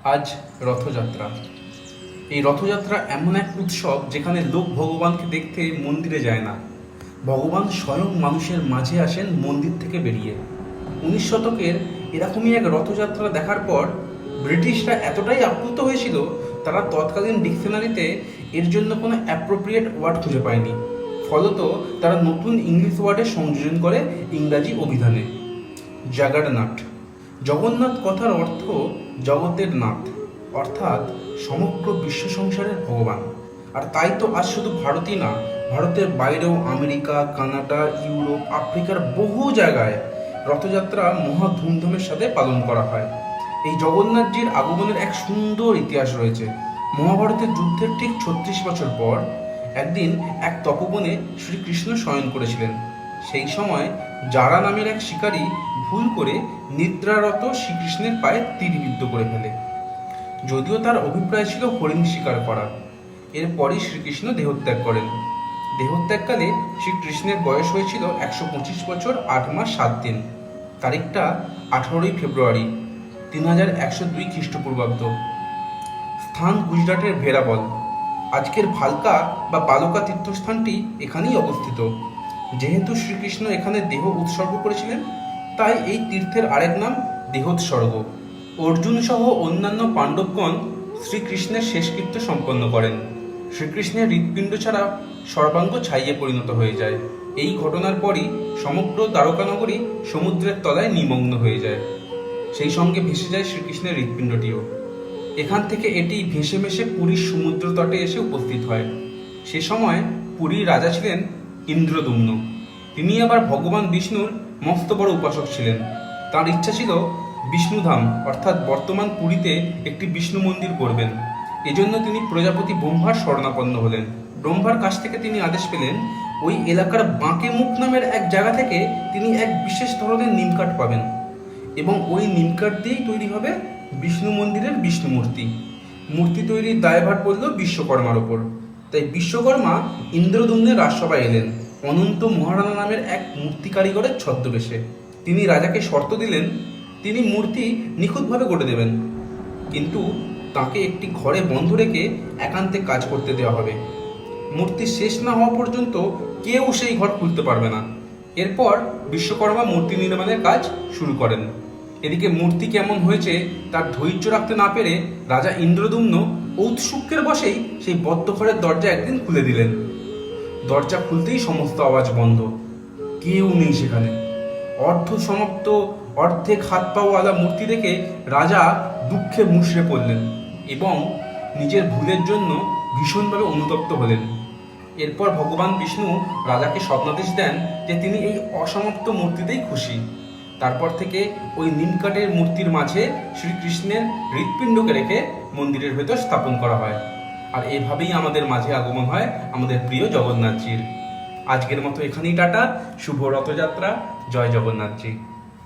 আজ রথযাত্রা। এই রথযাত্রা এমন এক উৎসব যেখানে লোক ভগবানকে দেখতে মন্দিরে যায় না, ভগবান স্বয়ং মানুষের মাঝে আসেন মন্দির থেকে বেরিয়ে। 19 শতকের এরকমই এক রথযাত্রা দেখার পর ব্রিটিশরা এতটাই আপ্লুত হয়েছিল, তারা তৎকালীন ডিকশনারিতে এর জন্য কোনো অ্যাপ্রোপ্রিয়েট ওয়ার্ড খুঁজে পায়নি। ফলত তারা নতুন ইংলিশ ওয়ার্ডের সংযোজন করে ইংরাজি অভিধানে। জাগারনাট। জগন্নাথ কথার অর্থ জগতের নাথ, অর্থাৎ সমগ্র বিশ্ব সংসারের ভগবান। আর তাই তো আজ শুধু ভারতই না, ভারতের বাইরেও আমেরিকা, কানাডা, ইউরোপ, আফ্রিকার বহু জায়গায় রথযাত্রা মহা ধুমধামের সাথে পালন করা হয়। এই জগন্নাথজির আগমনের এক সুন্দর ইতিহাস রয়েছে। মহাভারতের যুদ্ধের ঠিক 36 বছর পর একদিন এক তপবনে শ্রীকৃষ্ণ শয়ন করেছিলেন। সেই সময় জারা নামের এক শিকারী ভুল করে নিদ্রারত শ্রীকৃষ্ণের পায়ে তীরবিদ্ধ করে ফেলে। যদিও তার অভিপ্রায় ছিল হরিণ শিকার করা। এরপরই শ্রীকৃষ্ণ দেহত্যাগ করেন। দেহত্যাগকালে শ্রীকৃষ্ণের বয়স হয়েছিল 125 বছর 8 মাস 7 দিন। তারিখটা 18 ফেব্রুয়ারি 3102 খ্রিস্টপূর্বাব্দ। স্থান গুজরাটের ভেরাবল। আজকের ভালকা বা বালকা তীর্থস্থানটি এখানেই অবস্থিত। যেহেতু শ্রীকৃষ্ণ এখানে দেহ উৎসর্গ করেছিলেন, তাই এই তীর্থের আরেক নাম দেহোৎসর্গ। অর্জুন সহ অন্যান্য পাণ্ডবগণ শ্রীকৃষ্ণের শেষকৃত্য সম্পন্ন করেন। শ্রীকৃষ্ণের হৃৎপিণ্ড ছাড়া সর্বাঙ্গ ছাইয়ে পরিণত হয়ে যায়। এই ঘটনার পরই সমগ্র দ্বারকানগরী সমুদ্রের তলায় নিমগ্ন হয়ে যায়। সেই সঙ্গে ভেসে যায় শ্রীকৃষ্ণের হৃৎপিণ্ডটিও। এখান থেকে এটি ভেসে ভেসে পুরীর সমুদ্র তটে এসে উপস্থিত হয়। সে সময় পুরীর রাজা ছিলেন ইন্দ্রদুম্ন। তিনি আবার ভগবান বিষ্ণুর মস্ত বড় উপাসক ছিলেন। তার ইচ্ছা ছিল বিষ্ণুধাম অর্থাৎ বর্তমান পুরীতে একটি বিষ্ণু মন্দির করবেন। এজন্য তিনি প্রজাপতি ব্রহ্মার শরণাপন্ন হলেন। ব্রহ্মার কাছ থেকে তিনি আদেশ পেলেন, ওই এলাকার বাঁকে মুখ নামের এক জায়গা থেকে তিনি এক বিশেষ ধরনের নিমকাঠ পাবেন এবং ওই নিমকাঠ দিয়েই তৈরি হবে বিষ্ণু মন্দিরের বিষ্ণু মূর্তি। মূর্তি তৈরির দায়ভার পড়ল বিশ্বকর্মার ওপর। তাই বিশ্বকর্মা ইন্দ্রদুম্নের রাজসভায় এলেন অনন্ত মহারানা নামের এক মূর্তি কারিগরের ছদ্মবেশে। তিনি রাজাকে শর্ত দিলেন, তিনি মূর্তি নিখুঁতভাবে গড়ে দেবেন, কিন্তু তাকে একটি ঘরে বন্ধ রেখে একান্তে কাজ করতে দেওয়া হবে। মূর্তি শেষ না হওয়া পর্যন্ত কেউ সেই ঘর খুলতে পারবে না। এরপর বিশ্বকর্মা মূর্তি নির্মাণের কাজ শুরু করেন। এদিকে মূর্তি কেমন হয়েছে তার ধৈর্য রাখতে না পেরে রাজা ইন্দ্রদুম্ন ঔৎসুক্যের বশেই সেই বদ্ধ ঘরের দরজা একদিন খুলে দিলেন। দরজা খুলতেই সমস্ত আওয়াজ বন্ধ, কেউ নেই সেখানে। অর্ধ সমাপ্ত অর্ধেক হাত পাওয়ালা মূর্তি দেখে রাজা দুঃখে মুষড়ে পড়লেন এবং নিজের ভুলের জন্য ভীষণভাবে অনুতপ্ত হলেন। এরপর ভগবান বিষ্ণু রাজাকে স্বপ্নাদেশ দেন যে তিনি এই অসমাপ্ত মূর্তিতেই খুশি। তারপর থেকে ওই নিমকাঠের মূর্তির মাঝে শ্রীকৃষ্ণের হৃৎপিণ্ডকে রেখে মন্দিরের ভেতর স্থাপন করা হয়। আর এভাবেই আমাদের মাঝে আগমন হয় আমাদের প্রিয় জগন্নাথজির। আজকের মতো এখানেই টাটা। শুভ রথযাত্রা। জয় জগন্নাথজি।